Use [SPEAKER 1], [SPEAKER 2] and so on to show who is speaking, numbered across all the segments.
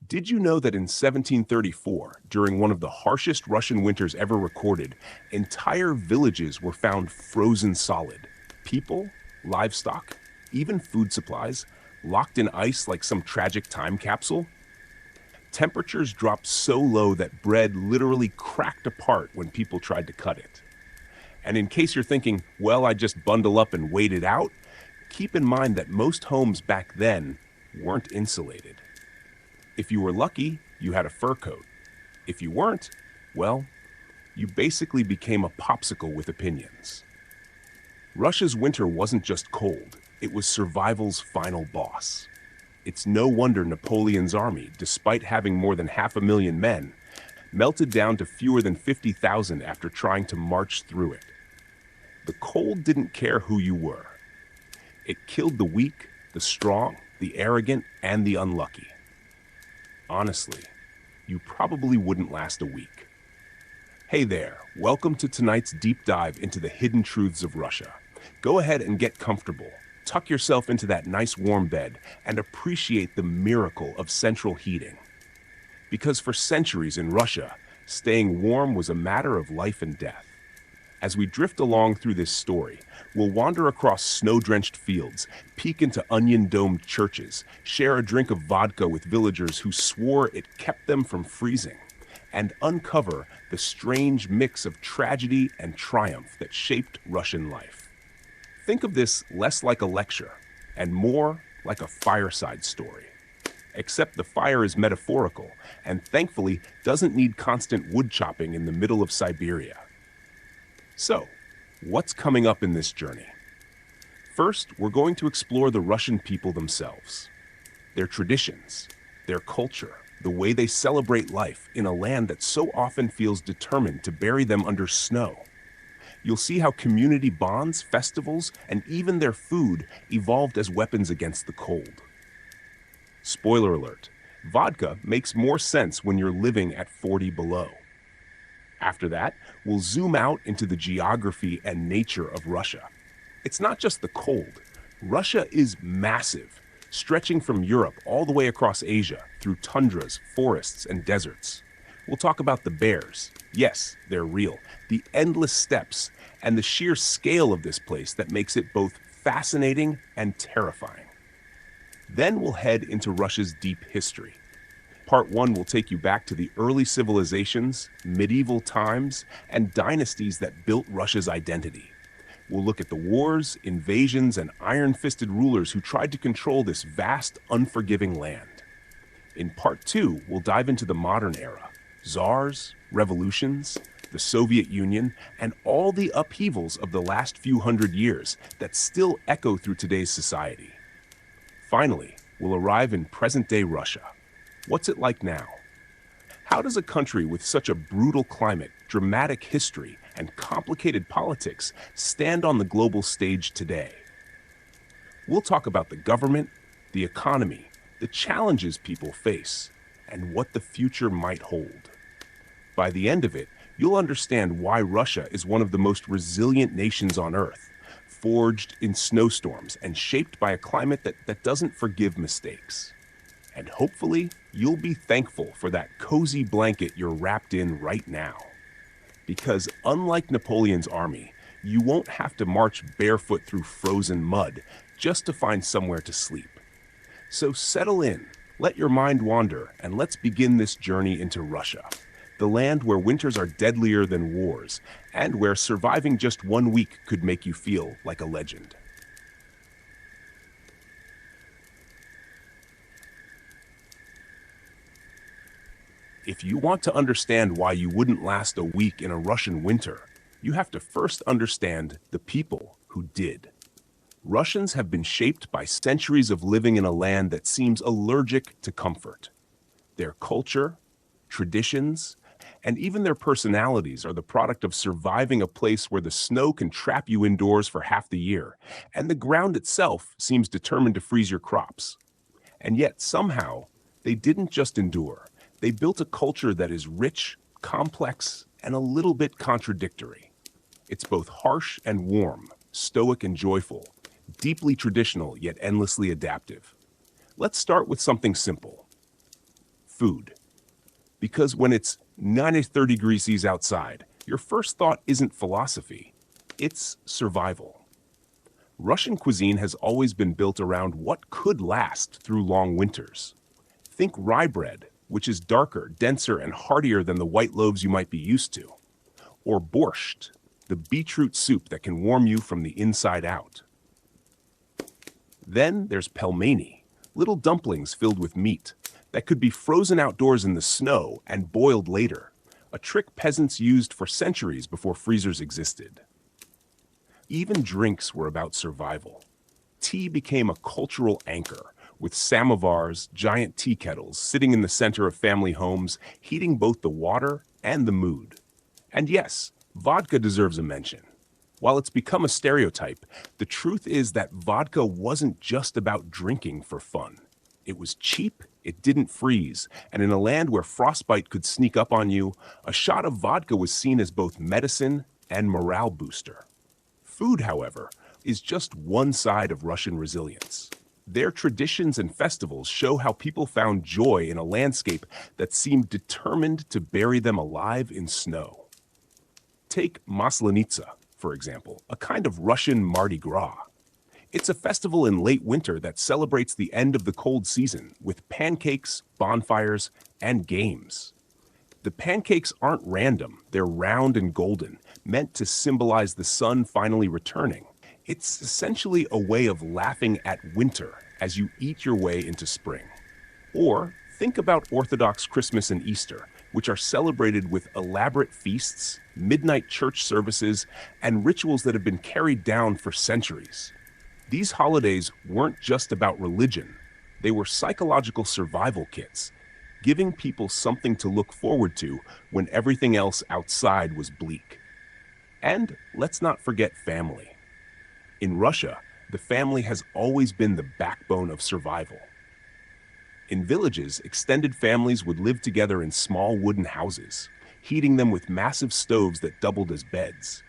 [SPEAKER 1] Did you know that in 1734, during one of the harshest Russian winters ever recorded, entire villages were found frozen solid? People, livestock, even food supplies, locked in ice like some tragic time capsule? Temperatures dropped so low that bread literally cracked apart when people tried to cut it. And in case you're thinking, well, I just bundle up and wait it out, keep in mind that most homes back then weren't insulated. If you were lucky, you had a fur coat. If you weren't, well, you basically became a popsicle with opinions. Russia's winter wasn't just cold, it was survival's final boss. It's no wonder Napoleon's army, despite having more than 500,000 men, melted down to fewer than 50,000 after trying to march through it. The cold didn't care who you were. It killed the weak, the strong, the arrogant, and the unlucky. Honestly, you probably wouldn't last a week. Hey there, welcome to tonight's deep dive into the hidden truths of Russia. Go ahead and get comfortable, tuck yourself into that nice warm bed, and appreciate the miracle of central heating. Because for centuries in Russia, staying warm was a matter of life and death. As we drift along through this story, we'll wander across snow-drenched fields, peek into onion-domed churches, share a drink of vodka with villagers who swore it kept them from freezing, and uncover the strange mix of tragedy and triumph that shaped Russian life. Think of this less like a lecture and more like a fireside story. Except the fire is metaphorical and thankfully doesn't need constant wood chopping in the middle of Siberia. So, what's coming up in this journey? First, we're going to explore the Russian people themselves, their traditions, their culture, the way they celebrate life in a land that so often feels determined to bury them under snow. You'll see how community bonds, festivals, and even their food evolved as weapons against the cold. Spoiler alert, vodka makes more sense when you're living at 40 below. After that, we'll zoom out into the geography and nature of Russia. It's not just the cold. Russia is massive, stretching from Europe all the way across Asia through tundras, forests, and deserts. We'll talk about the bears. Yes, they're real. The endless steppes and the sheer scale of this place that makes it both fascinating and terrifying. Then we'll head into Russia's deep history. Part 1 will take you back to the early civilizations, medieval times, and dynasties that built Russia's identity. We'll look at the wars, invasions, and iron-fisted rulers who tried to control this vast, unforgiving land. In Part 2, we'll dive into the modern era, czars, revolutions, the Soviet Union, and all the upheavals of the last few hundred years that still echo through today's society. Finally, we'll arrive in present-day Russia. What's it like now? How does a country with such a brutal climate, dramatic history, and complicated politics stand on the global stage today? We'll talk about the government, the economy, the challenges people face, and what the future might hold. By the end of it, you'll understand why Russia is one of the most resilient nations on Earth, forged in snowstorms and shaped by a climate that doesn't forgive mistakes. And hopefully, you'll be thankful for that cozy blanket you're wrapped in right now. Because unlike Napoleon's army, you won't have to march barefoot through frozen mud just to find somewhere to sleep. So settle in, let your mind wander, and let's begin this journey into Russia, the land where winters are deadlier than wars, and where surviving just 1 week could make you feel like a legend. If you want to understand why you wouldn't last a week in a Russian winter, you have to first understand the people who did. Russians have been shaped by centuries of living in a land that seems allergic to comfort. Their culture, traditions, and even their personalities are the product of surviving a place where the snow can trap you indoors for half the year, and the ground itself seems determined to freeze your crops. And yet, somehow, they didn't just endure. They built a culture that is rich, complex, and a little bit contradictory. It's both harsh and warm, stoic and joyful, deeply traditional yet endlessly adaptive. Let's start with something simple. food. Because when it's 30 degrees Celsius outside, your first thought isn't philosophy, it's survival. Russian cuisine has always been built around what could last through long winters. Think rye bread, which is darker, denser, and heartier than the white loaves you might be used to. Or borscht, the beetroot soup that can warm you from the inside out. Then there's pelmeni, little dumplings filled with meat that could be frozen outdoors in the snow and boiled later, a trick peasants used for centuries before freezers existed. Even drinks were about survival. Tea became a cultural anchor, with samovars, giant tea kettles, sitting in the center of family homes, heating both the water and the mood. And yes, vodka deserves a mention. While it's become a stereotype, the truth is that vodka wasn't just about drinking for fun. It was cheap, it didn't freeze, and in a land where frostbite could sneak up on you, a shot of vodka was seen as both medicine and morale booster. Food, however, is just one side of Russian resilience. Their traditions and festivals show how people found joy in a landscape that seemed determined to bury them alive in snow. Take Maslenitsa, for example, a kind of Russian Mardi Gras. It's a festival in late winter that celebrates the end of the cold season with pancakes, bonfires, and games. The pancakes aren't random, they're round and golden, meant to symbolize the sun finally returning. It's essentially a way of laughing at winter as you eat your way into spring. Or think about Orthodox Christmas and Easter, which are celebrated with elaborate feasts, midnight church services, and rituals that have been carried down for centuries. These holidays weren't just about religion, they were psychological survival kits, giving people something to look forward to when everything else outside was bleak. And let's not forget family. In Russia, the family has always been the backbone of survival. In villages, extended families would live together in small wooden houses, heating them with massive stoves that doubled as beds.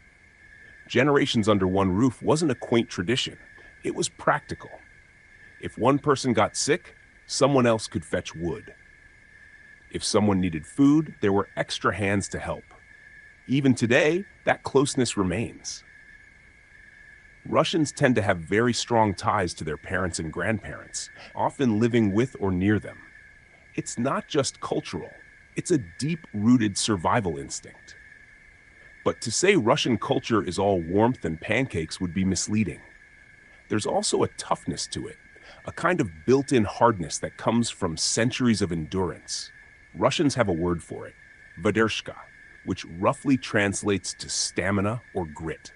[SPEAKER 1] Generations under one roof wasn't a quaint tradition, it was practical. If one person got sick, someone else could fetch wood. If someone needed food, there were extra hands to help. Even today, that closeness remains. Russians tend to have very strong ties to their parents and grandparents, often living with or near them. It's not just cultural, it's a deep-rooted survival instinct. But to say Russian culture is all warmth and pancakes would be misleading. There's also a toughness to it, a kind of built-in hardness that comes from centuries of endurance. Russians have a word for it, vydershka, which roughly translates to stamina or grit.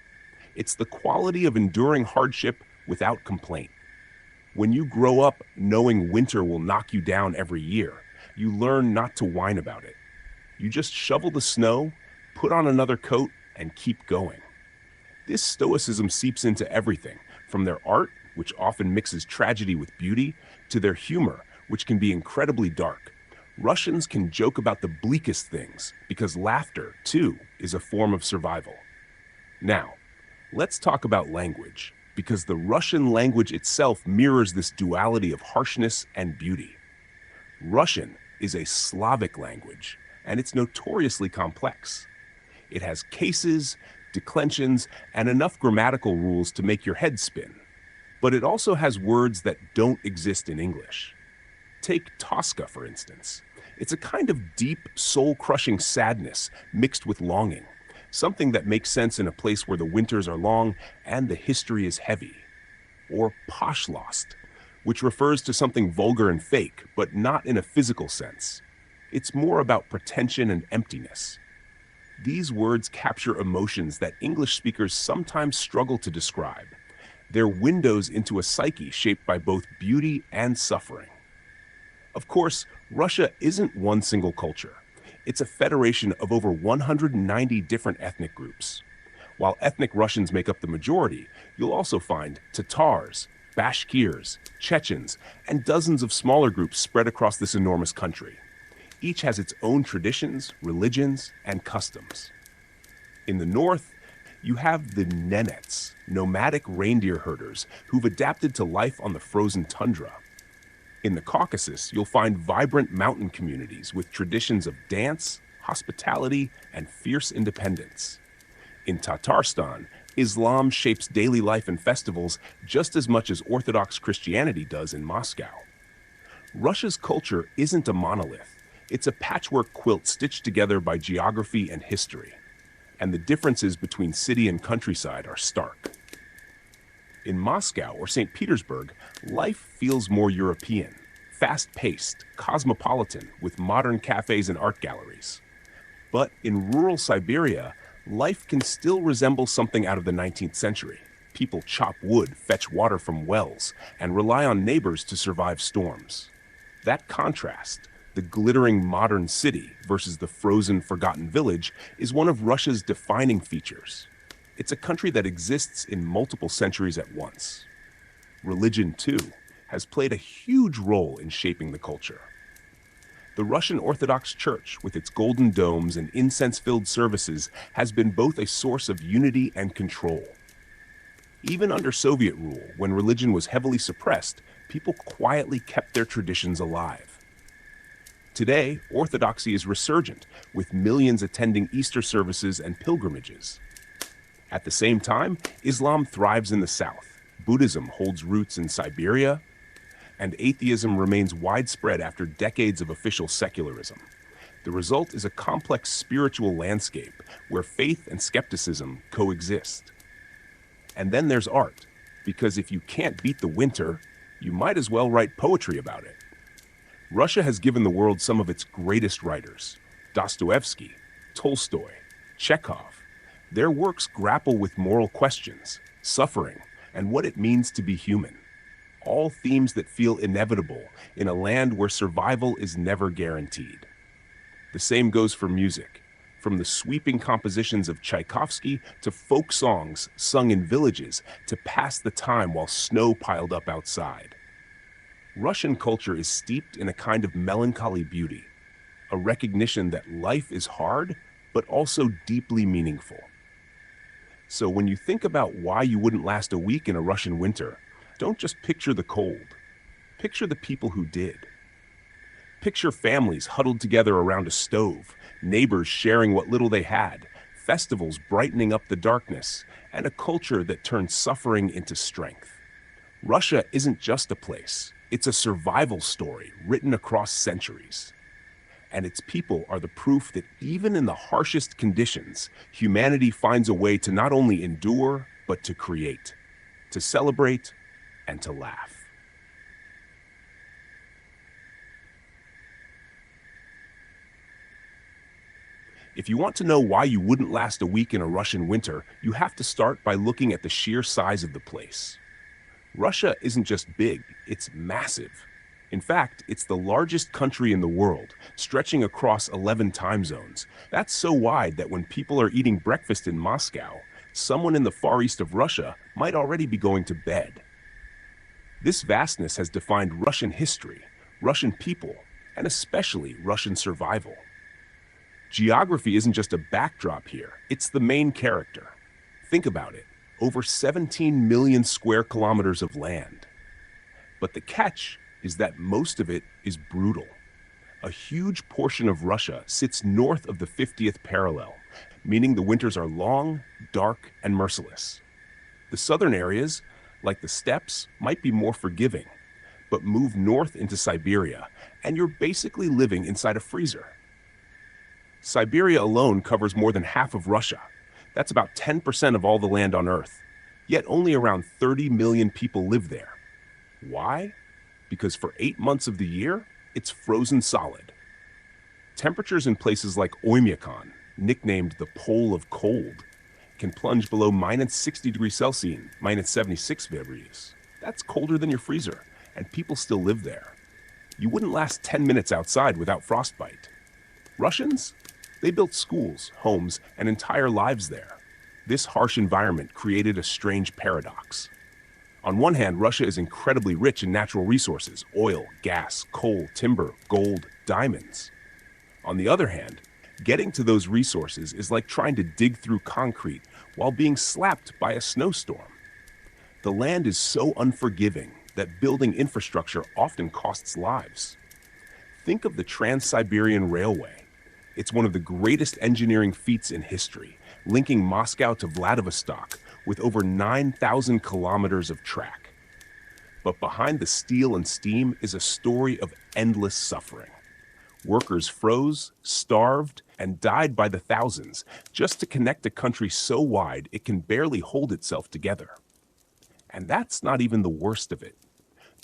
[SPEAKER 1] It's the quality of enduring hardship without complaint. When you grow up knowing winter will knock you down every year, you learn not to whine about it. You just shovel the snow, put on another coat, and keep going. This stoicism seeps into everything, from their art, which often mixes tragedy with beauty, to their humor, which can be incredibly dark. Russians can joke about the bleakest things, because laughter, too, is a form of survival. Now, let's talk about language, because the Russian language itself mirrors this duality of harshness and beauty. Russian is a Slavic language, and it's notoriously complex. It has cases, declensions, and enough grammatical rules to make your head spin. But it also has words that don't exist in English. Take Tosca, for instance. It's a kind of deep, soul-crushing sadness mixed with longing, something that makes sense in a place where the winters are long and the history is heavy. Or poshlost, which refers to something vulgar and fake, but not in a physical sense. It's more about pretension and emptiness. These words capture emotions that English speakers sometimes struggle to describe. They're windows into a psyche shaped by both beauty and suffering. Of course, Russia isn't one single culture. It's a federation of over 190 different ethnic groups. While ethnic Russians make up the majority, you'll also find Tatars, Bashkirs, Chechens, and dozens of smaller groups spread across this enormous country. Each has its own traditions, religions, and customs. In the north, you have the Nenets, nomadic reindeer herders who've adapted to life on the frozen tundra. In the Caucasus, you'll find vibrant mountain communities with traditions of dance, hospitality, and fierce independence. In Tatarstan, Islam shapes daily life and festivals just as much as Orthodox Christianity does in Moscow. Russia's culture isn't a monolith. It's a patchwork quilt stitched together by geography and history. And the differences between city and countryside are stark. In Moscow or St. Petersburg, life feels more European, fast-paced, cosmopolitan, with modern cafes and art galleries. But in rural Siberia, life can still resemble something out of the 19th century. People chop wood, fetch water from wells, and rely on neighbors to survive storms. That contrast, the glittering modern city versus the frozen, forgotten village, is one of Russia's defining features. It's a country that exists in multiple centuries at once. Religion, too, has played a huge role in shaping the culture. The Russian Orthodox Church, with its golden domes and incense-filled services, has been both a source of unity and control. Even under Soviet rule, when religion was heavily suppressed, people quietly kept their traditions alive. Today, Orthodoxy is resurgent, with millions attending Easter services and pilgrimages. At the same time, Islam thrives in the south, Buddhism holds roots in Siberia, and atheism remains widespread after decades of official secularism. The result is a complex spiritual landscape where faith and skepticism coexist. And then there's art, because if you can't beat the winter, you might as well write poetry about it. Russia has given the world some of its greatest writers: Dostoevsky, Tolstoy, Chekhov. Their works grapple with moral questions, suffering, and what it means to be human. All themes that feel inevitable in a land where survival is never guaranteed. The same goes for music. From the sweeping compositions of Tchaikovsky to folk songs sung in villages to pass the time while snow piled up outside. Russian culture is steeped in a kind of melancholy beauty, a recognition that life is hard, but also deeply meaningful. So when you think about why you wouldn't last a week in a Russian winter, don't just picture the cold. Picture the people who did. Picture families huddled together around a stove, neighbors sharing what little they had, festivals brightening up the darkness, and a culture that turned suffering into strength. Russia isn't just a place, it's a survival story written across centuries. And its people are the proof that even in the harshest conditions, humanity finds a way to not only endure, but to create, to celebrate, and to laugh. If you want to know why you wouldn't last a week in a Russian winter, you have to start by looking at the sheer size of the place. Russia isn't just big, it's massive. In fact, it's the largest country in the world, stretching across 11 time zones. That's so wide that when people are eating breakfast in Moscow, someone in the far east of Russia might already be going to bed. This vastness has defined Russian history, Russian people, and especially Russian survival. Geography isn't just a backdrop here, it's the main character. Think about it, over 17 million square kilometers of land. But the catch is that most of it is brutal. A huge portion of Russia sits north of the 50th parallel, meaning the winters are long, dark, and merciless. The southern areas, like the steppes, might be more forgiving, but move north into Siberia, and you're basically living inside a freezer. Siberia alone covers more than half of Russia. That's about 10% of all the land on Earth. Yet only around 30 million people live there. Why? Because for 8 months of the year, it's frozen solid. Temperatures in places like Oymyakon, nicknamed the Pole of Cold, can plunge below minus 60 degrees Celsius, minus 76 degrees. That's colder than your freezer, and people still live there. You wouldn't last 10 minutes outside without frostbite. Russians? They built schools, homes, and entire lives there. This harsh environment created a strange paradox. On one hand, Russia is incredibly rich in natural resources: oil, gas, coal, timber, gold, diamonds. On the other hand, getting to those resources is like trying to dig through concrete while being slapped by a snowstorm. The land is so unforgiving, that building infrastructure often costs lives. Think of the Trans-Siberian Railway. It's one of the greatest engineering feats in history, linking Moscow to Vladivostok with over 9,000 kilometers of track. But behind the steel and steam is a story of endless suffering. Workers froze, starved, and died by the thousands just to connect a country so wide it can barely hold itself together. And that's not even the worst of it.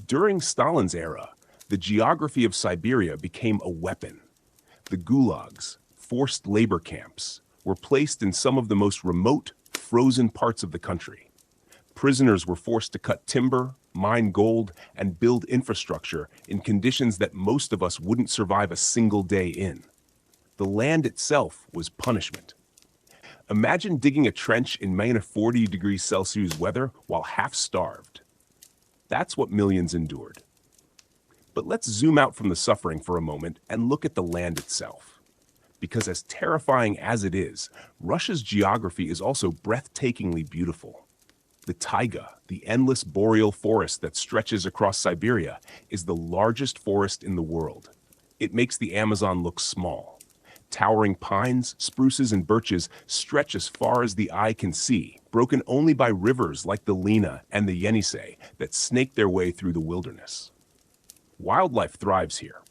[SPEAKER 1] During Stalin's era, the geography of Siberia became a weapon. The gulags, forced labor camps, were placed in some of the most remote, frozen parts of the country. Prisoners were forced to cut timber, mine gold, and build infrastructure in conditions that most of us wouldn't survive a single day in. The land itself was punishment. Imagine digging a trench in -40 degrees Celsius weather while half-starved. That's what millions endured. But let's zoom out from the suffering for a moment and look at the land itself. Because as terrifying as it is, Russia's geography is also breathtakingly beautiful. The taiga, the endless boreal forest that stretches across Siberia, is the largest forest in the world. It makes the Amazon look small. Towering pines, spruces, and birches stretch as far as the eye can see, broken only by rivers like the Lena and the Yenisei that snake their way through the wilderness. Wildlife thrives here.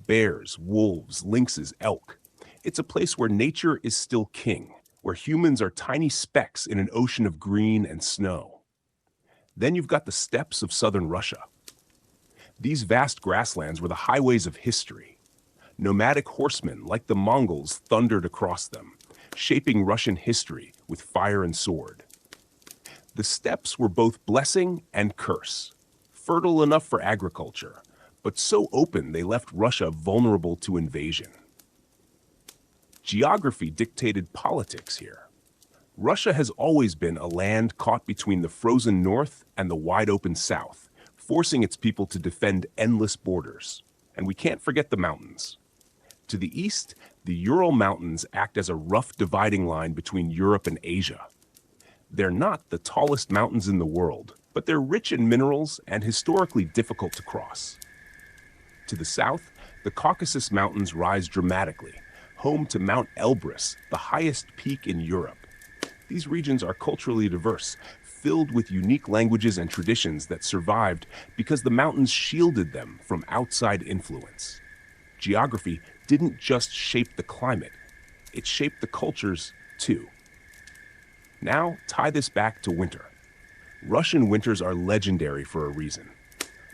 [SPEAKER 1] Bears, wolves, lynxes, elk. It's a place where nature is still king, where humans are tiny specks in an ocean of green and snow. Then you've got the steppes of southern Russia. These vast grasslands were the highways of history. Nomadic horsemen like the Mongols thundered across them, shaping Russian history with fire and sword. The steppes were both blessing and curse, fertile enough for agriculture, but so open they left Russia vulnerable to invasion. Geography dictated politics here. Russia has always been a land caught between the frozen north and the wide-open south, forcing its people to defend endless borders. And we can't forget the mountains. To the east, the Ural Mountains act as a rough dividing line between Europe and Asia. They're not the tallest mountains in the world, but they're rich in minerals and historically difficult to cross. To the south, the Caucasus Mountains rise dramatically, home to Mount Elbrus, the highest peak in Europe. These regions are culturally diverse, filled with unique languages and traditions that survived because the mountains shielded them from outside influence. Geography didn't just shape the climate, it shaped the cultures too. Now, tie this back to winter. Russian winters are legendary for a reason.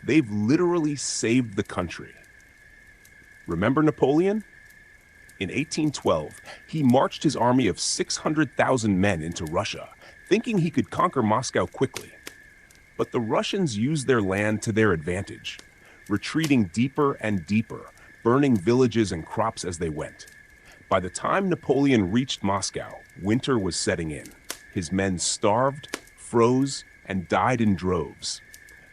[SPEAKER 1] They've literally saved the country. Remember Napoleon? In 1812, he marched his army of 600,000 men into Russia, thinking he could conquer Moscow quickly. But the Russians used their land to their advantage, retreating deeper and deeper, burning villages and crops as they went. By the time Napoleon reached Moscow, winter was setting in. His men starved, froze, and died in droves.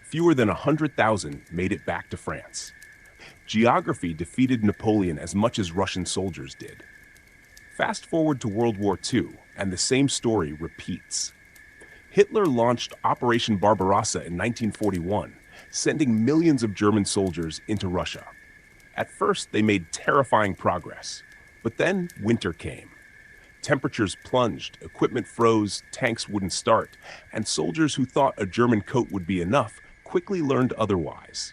[SPEAKER 1] Fewer than 100,000 made it back to France. Geography defeated Napoleon as much as Russian soldiers did. Fast forward to World War II, and the same story repeats. Hitler launched Operation Barbarossa in 1941, sending millions of German soldiers into Russia. At first, they made terrifying progress, but then winter came. Temperatures plunged, equipment froze, tanks wouldn't start, and soldiers who thought a German coat would be enough quickly learned otherwise.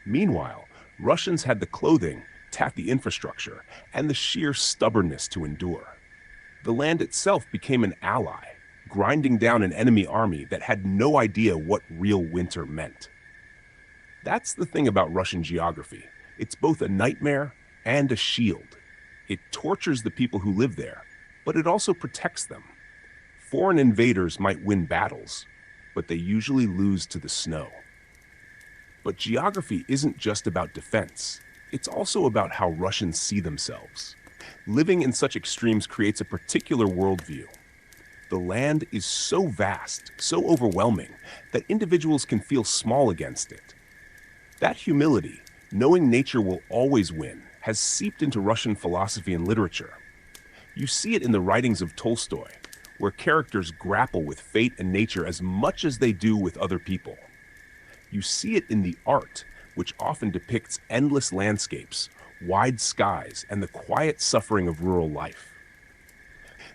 [SPEAKER 1] Meanwhile, Russians had the clothing, the infrastructure, and the sheer stubbornness to endure. The land itself became an ally, grinding down an enemy army that had no idea what real winter meant. That's the thing about Russian geography. It's both a nightmare and a shield. It tortures the people who live there, but it also protects them. Foreign invaders might win battles, but they usually lose to the snow. But geography isn't just about defense. It's also about how Russians see themselves. Living in such extremes creates a particular worldview. The land is so vast, so overwhelming, that individuals can feel small against it. That humility, knowing nature will always win, has seeped into Russian philosophy and literature. You see it in the writings of Tolstoy, where characters grapple with fate and nature as much as they do with other people. You see it in the art, which often depicts endless landscapes, wide skies, and the quiet suffering of rural life.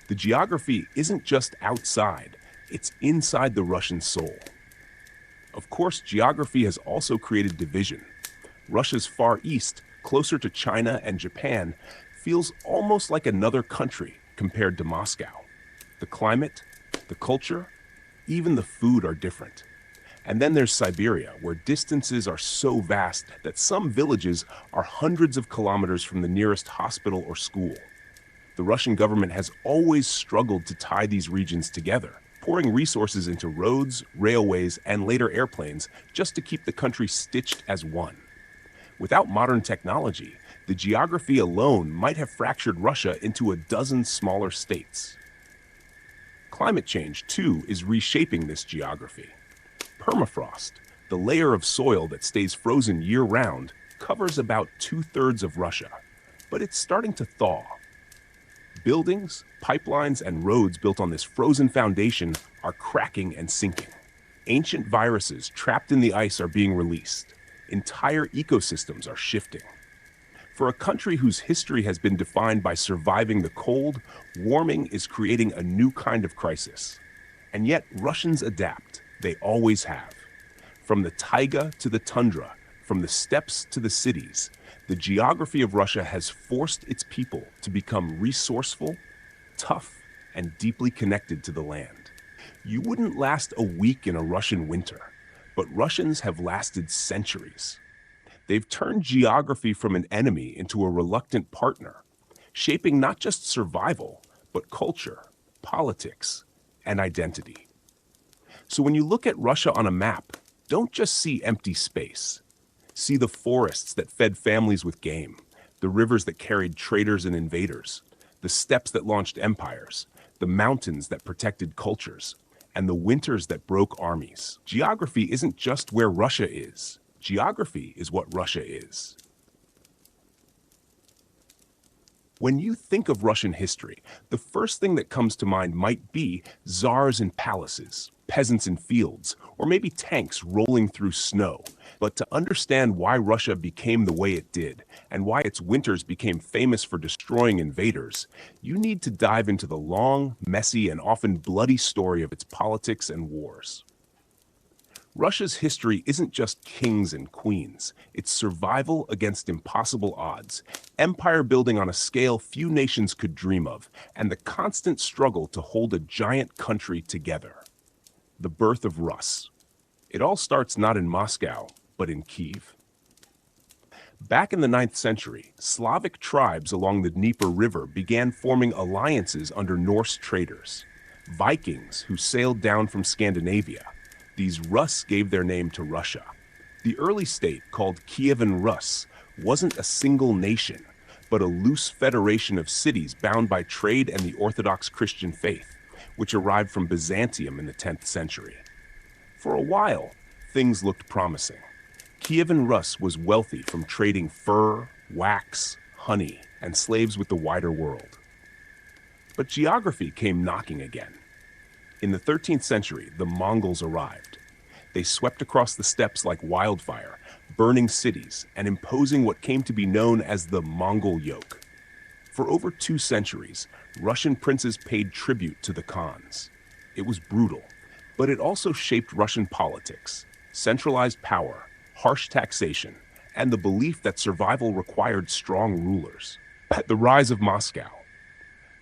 [SPEAKER 1] The geography isn't just outside, it's inside the Russian soul. Of course, geography has also created division. Russia's Far East, closer to China and Japan, feels almost like another country compared to Moscow. The climate, the culture, even the food are different. And then there's Siberia, where distances are so vast that some villages are hundreds of kilometers from the nearest hospital or school. The Russian government has always struggled to tie these regions together, pouring resources into roads, railways, and later airplanes just to keep the country stitched as one. Without modern technology, the geography alone might have fractured Russia into a dozen smaller states. Climate change, too, is reshaping this geography. Permafrost, the layer of soil that stays frozen year-round, covers about two-thirds of Russia, but it's starting to thaw. Buildings, pipelines, and roads built on this frozen foundation are cracking and sinking. Ancient viruses trapped in the ice are being released. Entire ecosystems are shifting. For a country whose history has been defined by surviving the cold, warming is creating a new kind of crisis. And yet, Russians adapt. They always have. From the taiga to the tundra, from the steppes to the cities, the geography of Russia has forced its people to become resourceful, tough, and deeply connected to the land. You wouldn't last a week in a Russian winter, but Russians have lasted centuries. They've turned geography from an enemy into a reluctant partner, shaping not just survival, but culture, politics, and identity. So when you look at Russia on a map, don't just see empty space. See the forests that fed families with game, the rivers that carried traders and invaders, the steppes that launched empires, the mountains that protected cultures, and the winters that broke armies. Geography isn't just where Russia is. Geography is what Russia is. When you think of Russian history, the first thing that comes to mind might be czars and palaces, peasants in fields, or maybe tanks rolling through snow. But to understand why Russia became the way it did, and why its winters became famous for destroying invaders, you need to dive into the long, messy, and often bloody story of its politics and wars. Russia's history isn't just kings and queens, it's survival against impossible odds, empire building on a scale few nations could dream of, and the constant struggle to hold a giant country together. The birth of Rus. It all starts not in Moscow, but in Kiev. Back in the 9th century, Slavic tribes along the Dnieper River began forming alliances under Norse traders. Vikings who sailed down from Scandinavia. These Rus gave their name to Russia. The early state, called Kievan Rus, wasn't a single nation, but a loose federation of cities bound by trade and the Orthodox Christian faith, which arrived from Byzantium in the 10th century. For a while, things looked promising. Kievan Rus was wealthy from trading fur, wax, honey, and slaves with the wider world. But geography came knocking again. In the 13th century, the Mongols arrived. They swept across the steppes like wildfire, burning cities and imposing what came to be known as the Mongol yoke. For over 2 centuries, Russian princes paid tribute to the Khans. It was brutal, but it also shaped Russian politics, centralized power, harsh taxation, and the belief that survival required strong rulers. At the rise of Moscow.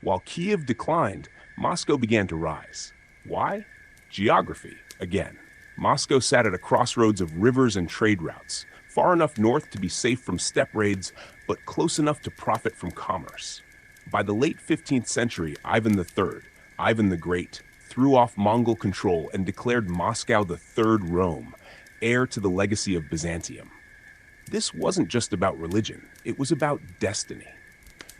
[SPEAKER 1] While Kiev declined, Moscow began to rise. Why? Geography, again. Moscow sat at a crossroads of rivers and trade routes, far enough north to be safe from steppe raids, but close enough to profit from commerce. By the late 15th century, Ivan III, Ivan the Great, threw off Mongol control and declared Moscow the Third Rome, heir to the legacy of Byzantium. This wasn't just about religion, it was about destiny.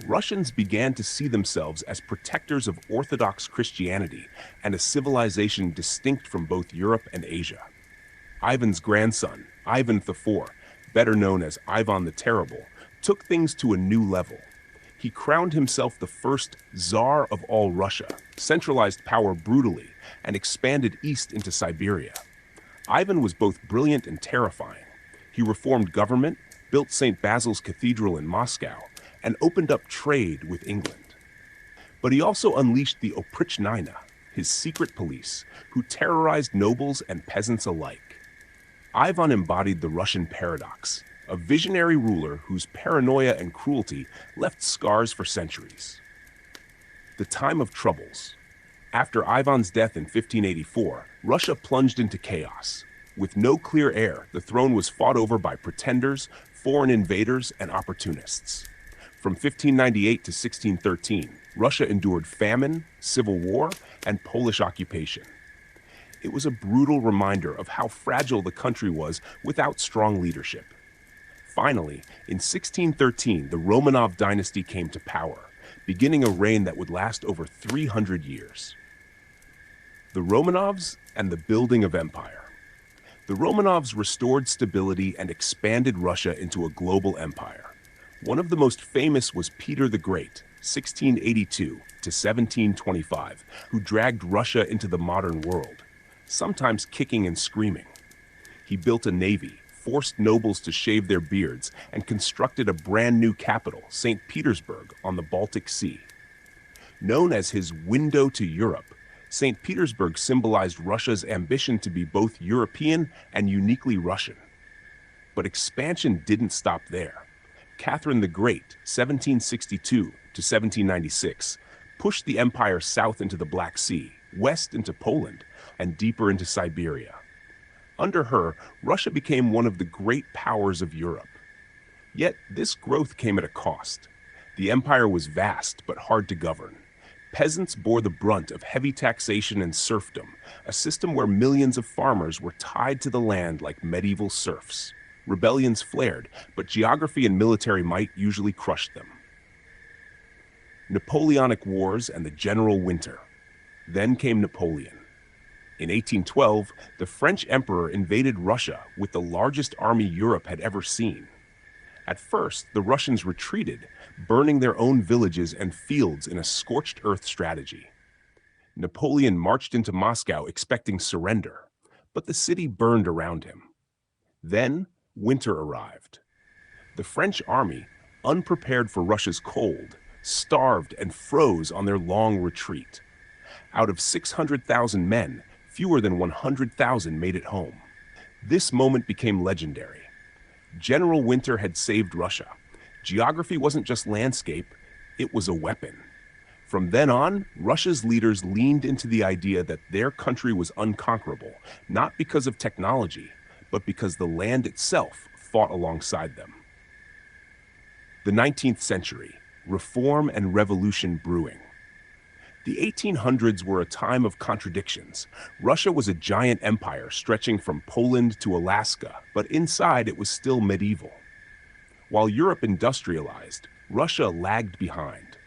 [SPEAKER 1] Russians began to see themselves as protectors of Orthodox Christianity and a civilization distinct from both Europe and Asia. Ivan's grandson, Ivan IV, better known as Ivan the Terrible, took things to a new level. He crowned himself the first Tsar of all Russia, centralized power brutally, and expanded east into Siberia. Ivan was both brilliant and terrifying. He reformed government, built St. Basil's Cathedral in Moscow, and opened up trade with England. But he also unleashed the Oprichnina, his secret police, who terrorized nobles and peasants alike. Ivan embodied the Russian paradox, a visionary ruler whose paranoia and cruelty left scars for centuries. The time of troubles. After Ivan's death in 1584, Russia plunged into chaos. With no clear heir, the throne was fought over by pretenders, foreign invaders, and opportunists. From 1598 to 1613, Russia endured famine, civil war, and Polish occupation. It was a brutal reminder of how fragile the country was without strong leadership. Finally, in 1613, the Romanov dynasty came to power, beginning a reign that would last over 300 years. The Romanovs and the building of empire. The Romanovs restored stability and expanded Russia into a global empire. One of the most famous was Peter the Great, 1682 to 1725, who dragged Russia into the modern world, sometimes kicking and screaming. He built a navy, forced nobles to shave their beards, and constructed a brand new capital, St. Petersburg, on the Baltic Sea. Known as his window to Europe, St. Petersburg symbolized Russia's ambition to be both European and uniquely Russian. But expansion didn't stop there. Catherine the Great, 1762 to 1796, pushed the empire south into the Black Sea, west into Poland, and deeper into Siberia. Under her, Russia became one of the great powers of Europe. Yet this growth came at a cost. The empire was vast but hard to govern. Peasants bore the brunt of heavy taxation and serfdom, a system where millions of farmers were tied to the land like medieval serfs. Rebellions flared, but geography and military might usually crushed them. Napoleonic Wars and the General Winter. Then came Napoleon. In 1812, the French emperor invaded Russia with the largest army Europe had ever seen. At first, the Russians retreated, burning their own villages and fields in a scorched earth strategy. Napoleon marched into Moscow expecting surrender, but the city burned around him. Then, winter arrived. The French army, unprepared for Russia's cold, starved and froze on their long retreat. Out of 600,000 men, fewer than 100,000 made it home. This moment became legendary. General Winter had saved Russia. Geography wasn't just landscape, it was a weapon. From then on, Russia's leaders leaned into the idea that their country was unconquerable, not because of technology, but because the land itself fought alongside them. The 19th century, reform and revolution brewing. The 1800s were a time of contradictions. Russia was a giant empire stretching from Poland to Alaska, but inside it was still medieval. While Europe industrialized, Russia lagged behind.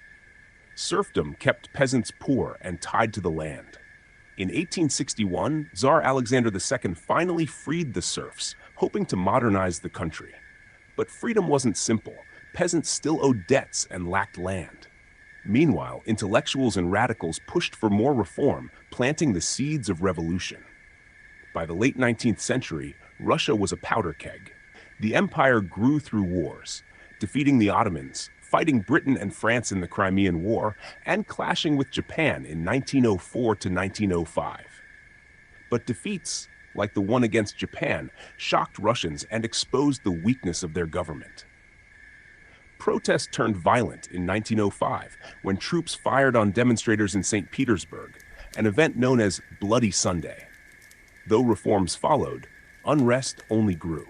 [SPEAKER 1] Serfdom kept peasants poor and tied to the land. In 1861, Tsar Alexander II finally freed the serfs, hoping to modernize the country. But freedom wasn't simple. Peasants still owed debts and lacked land. Meanwhile, intellectuals and radicals pushed for more reform, planting the seeds of revolution. By the late 19th century, Russia was a powder keg. The empire grew through wars, defeating the Ottomans, fighting Britain and France in the Crimean War, and clashing with Japan in 1904 to 1905. But defeats, like the one against Japan, shocked Russians and exposed the weakness of their government. Protests turned violent in 1905 when troops fired on demonstrators in St. Petersburg, an event known as Bloody Sunday. Though reforms followed, unrest only grew.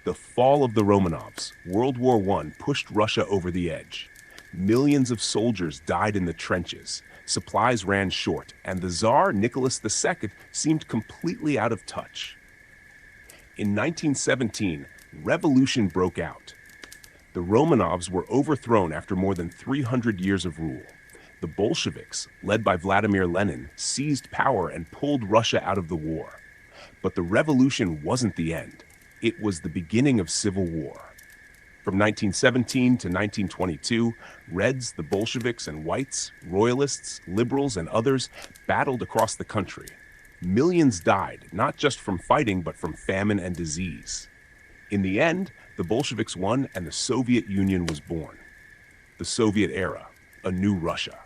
[SPEAKER 1] The fall of the Romanovs, World War I, pushed Russia over the edge. Millions of soldiers died in the trenches, supplies ran short, and the Tsar, Nicholas II, seemed completely out of touch. In 1917, revolution broke out. The Romanovs were overthrown after more than 300 years of rule. The Bolsheviks, led by Vladimir Lenin, seized power and pulled Russia out of the war. But the revolution wasn't the end. It was the beginning of civil war. From 1917 to 1922, Reds, the Bolsheviks, and Whites, Royalists, liberals, and others battled across the country. Millions died, not just from fighting, but from famine and disease. In the end, the Bolsheviks won and the Soviet Union was born. The Soviet era, a new Russia.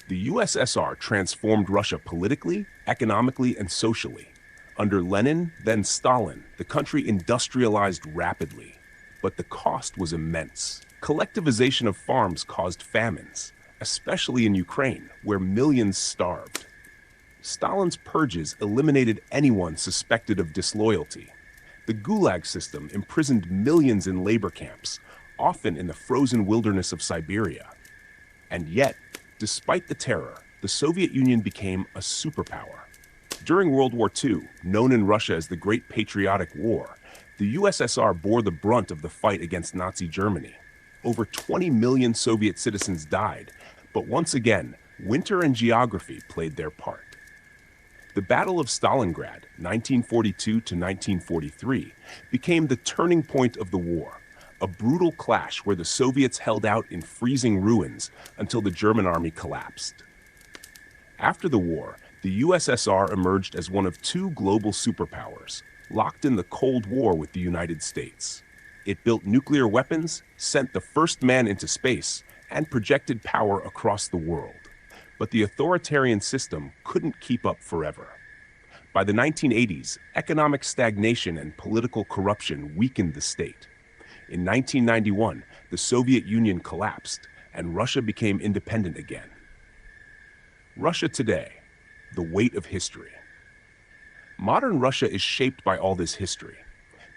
[SPEAKER 1] The USSR transformed Russia politically, economically, and socially. Under Lenin, then Stalin, the country industrialized rapidly. But the cost was immense. Collectivization of farms caused famines, especially in Ukraine, where millions starved. Stalin's purges eliminated anyone suspected of disloyalty. The Gulag system imprisoned millions in labor camps, often in the frozen wilderness of Siberia. And yet, despite the terror, the Soviet Union became a superpower. During World War II, known in Russia as the Great Patriotic War, the USSR bore the brunt of the fight against Nazi Germany. Over 20 million Soviet citizens died, but once again, winter and geography played their part. The Battle of Stalingrad, 1942 to 1943, became the turning point of the war, a brutal clash where the Soviets held out in freezing ruins until the German army collapsed. After the war, the USSR emerged as one of two global superpowers, locked in the Cold War with the United States. It built nuclear weapons, sent the first man into space, and projected power across the world. But the authoritarian system couldn't keep up forever. By the 1980s, economic stagnation and political corruption weakened the state. In 1991, the Soviet Union collapsed, and Russia became independent again. Russia today, the weight of history. Modern Russia is shaped by all this history.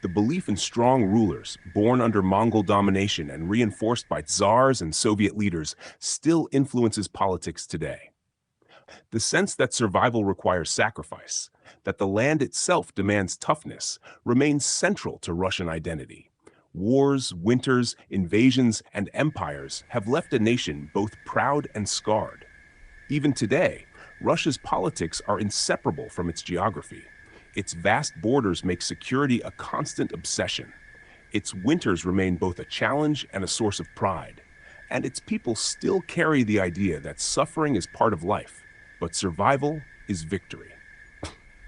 [SPEAKER 1] The belief in strong rulers, born under Mongol domination and reinforced by czars and Soviet leaders, still influences politics today. The sense that survival requires sacrifice, that the land itself demands toughness, remains central to Russian identity. Wars, winters, invasions, and empires have left a nation both proud and scarred. Even today, Russia's politics are inseparable from its geography. Its vast borders make security a constant obsession. Its winters remain both a challenge and a source of pride. And its people still carry the idea that suffering is part of life, but survival is victory.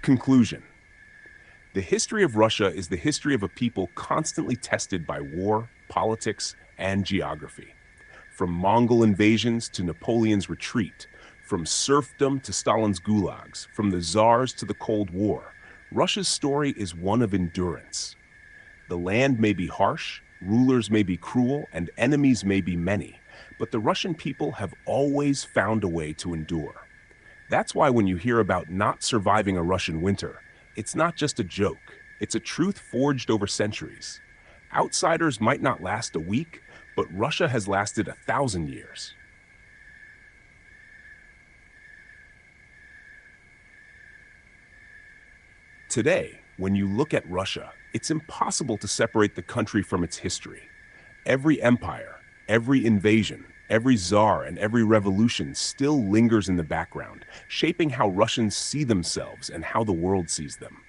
[SPEAKER 1] Conclusion. The history of Russia is the history of a people constantly tested by war, politics, and geography. From Mongol invasions to Napoleon's retreat, from serfdom to Stalin's gulags, from the czars to the Cold War, Russia's story is one of endurance. The land may be harsh, rulers may be cruel, and enemies may be many, but the Russian people have always found a way to endure. That's why when you hear about not surviving a Russian winter, it's not just a joke, it's a truth forged over centuries. Outsiders might not last a week, but Russia has lasted 1,000 years. Today, when you look at Russia, it's impossible to separate the country from its history. Every empire, every invasion, every czar, and every revolution still lingers in the background, shaping how Russians see themselves and how the world sees them.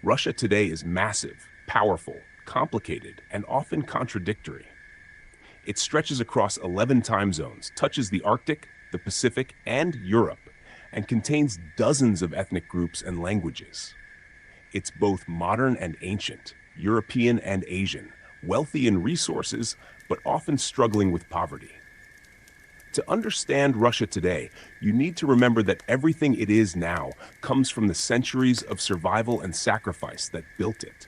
[SPEAKER 1] Russia today is massive, powerful, complicated, and often contradictory. It stretches across 11 time zones, touches the Arctic, the Pacific, and Europe, and contains dozens of ethnic groups and languages. It's both modern and ancient, European and Asian, wealthy in resources, but often struggling with poverty. To understand Russia today, you need to remember that everything it is now comes from the centuries of survival and sacrifice that built it.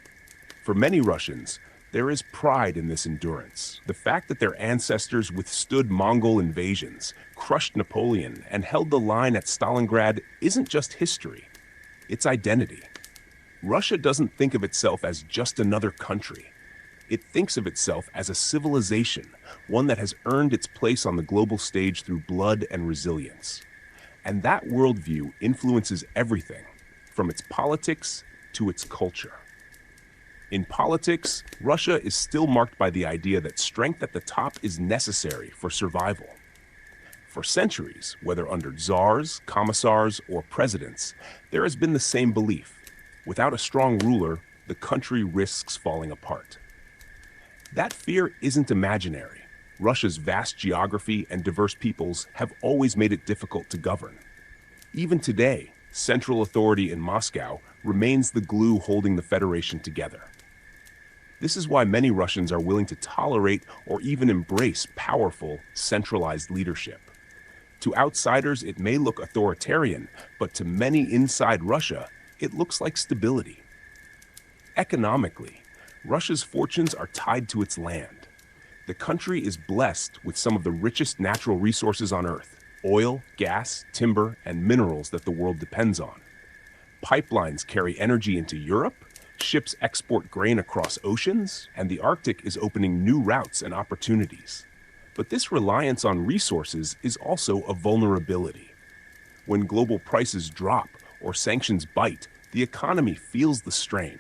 [SPEAKER 1] For many Russians, there is pride in this endurance. The fact that their ancestors withstood Mongol invasions, crushed Napoleon, and held the line at Stalingrad isn't just history, it's identity. Russia doesn't think of itself as just another country. It thinks of itself as a civilization, one that has earned its place on the global stage through blood and resilience. And that worldview influences everything, from its politics to its culture. In politics, Russia is still marked by the idea that strength at the top is necessary for survival. For centuries, whether under czars, commissars, or presidents, there has been the same belief. Without a strong ruler, the country risks falling apart. That fear isn't imaginary. Russia's vast geography and diverse peoples have always made it difficult to govern. Even today, Central authority in Moscow remains the glue holding the Federation together. This is why many Russians are willing to tolerate or even embrace powerful, centralized leadership. To outsiders, it may look authoritarian, but to many inside Russia, it looks like stability. Economically, Russia's fortunes are tied to its land. The country is blessed with some of the richest natural resources on Earth: oil, gas, timber, and minerals that the world depends on. Pipelines carry energy into Europe, ships export grain across oceans, and the Arctic is opening new routes and opportunities. But this reliance on resources is also a vulnerability. When global prices drop or sanctions bite, the economy feels the strain.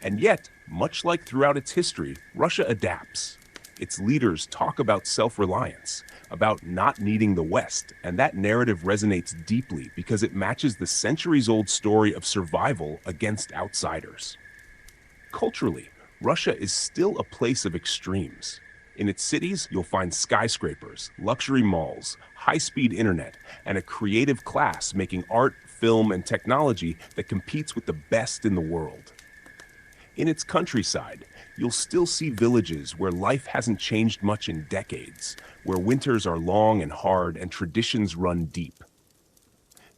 [SPEAKER 1] And yet, much like throughout its history, Russia adapts. Its leaders talk about self-reliance, about not needing the West, and that narrative resonates deeply because it matches the centuries-old story of survival against outsiders. Culturally, Russia is still a place of extremes. In its cities, you'll find skyscrapers, luxury malls, high-speed internet, and a creative class making art, film, and technology that competes with the best in the world. In its countryside, you'll still see villages where life hasn't changed much in decades, where winters are long and hard and traditions run deep.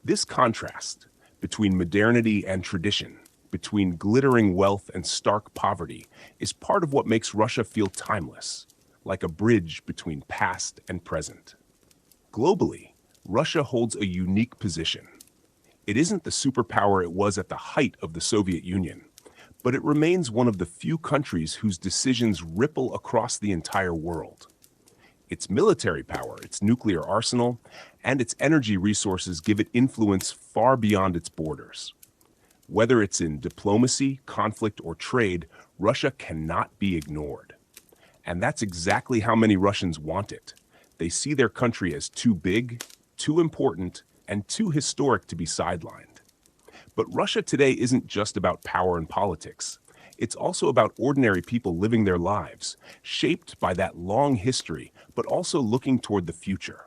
[SPEAKER 1] This contrast between modernity and tradition, between glittering wealth and stark poverty, is part of what makes Russia feel timeless, like a bridge between past and present. Globally, Russia holds a unique position. It isn't the superpower it was at the height of the Soviet Union, but it remains one of the few countries whose decisions ripple across the entire world. Its military power, its nuclear arsenal, and its energy resources give it influence far beyond its borders. Whether it's in diplomacy, conflict, or trade, Russia cannot be ignored. And that's exactly how many Russians want it. They see their country as too big, too important, and too historic to be sidelined. But Russia today isn't just about power and politics. It's also about ordinary people living their lives, shaped by that long history, but also looking toward the future.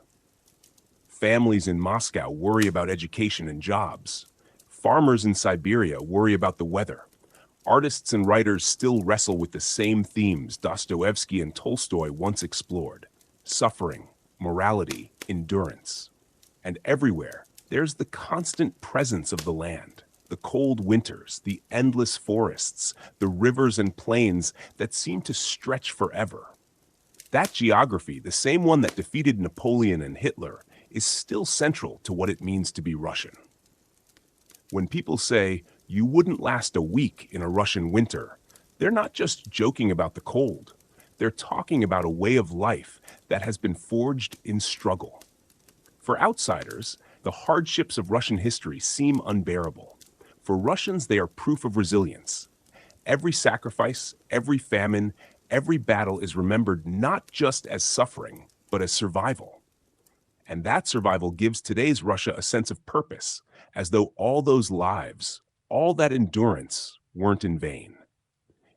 [SPEAKER 1] Families in Moscow worry about education and jobs. Farmers in Siberia worry about the weather. Artists and writers still wrestle with the same themes Dostoevsky and Tolstoy once explored: suffering, morality, endurance. And everywhere, there's the constant presence of the land, the cold winters, the endless forests, the rivers and plains that seem to stretch forever. That geography, the same one that defeated Napoleon and Hitler, is still central to what it means to be Russian. When people say, "You wouldn't last a week in a Russian winter," they're not just joking about the cold. They're talking about a way of life that has been forged in struggle. For outsiders, the hardships of Russian history seem unbearable. For Russians, they are proof of resilience. Every sacrifice, every famine, every battle is remembered not just as suffering, but as survival. And that survival gives today's Russia a sense of purpose, as though all those lives, all that endurance, weren't in vain.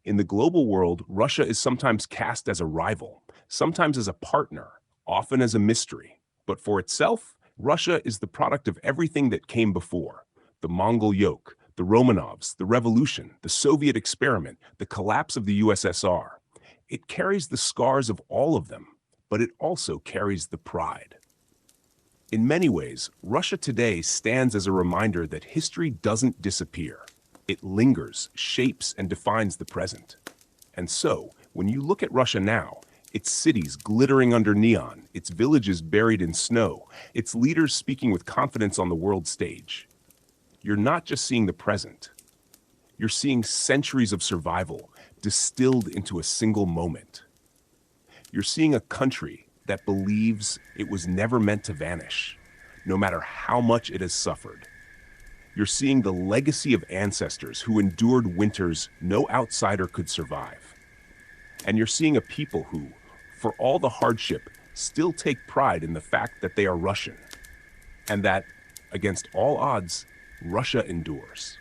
[SPEAKER 1] In the global world, Russia is sometimes cast as a rival, sometimes as a partner, often as a mystery. But for itself, Russia is the product of everything that came before: the Mongol yoke, the Romanovs, the revolution, the Soviet experiment, the collapse of the USSR. It carries the scars of all of them, but it also carries the pride. In many ways, Russia today stands as a reminder that history doesn't disappear. It lingers, shapes, and defines the present. And so, when you look at Russia now, its cities glittering under neon, its villages buried in snow, its leaders speaking with confidence on the world stage, you're not just seeing the present. You're seeing centuries of survival distilled into a single moment. You're seeing a country that believes it was never meant to vanish, no matter how much it has suffered. You're seeing the legacy of ancestors who endured winters no outsider could survive. And you're seeing a people who, for all the hardship, still take pride in the fact that they are Russian, and that, against all odds, Russia endures.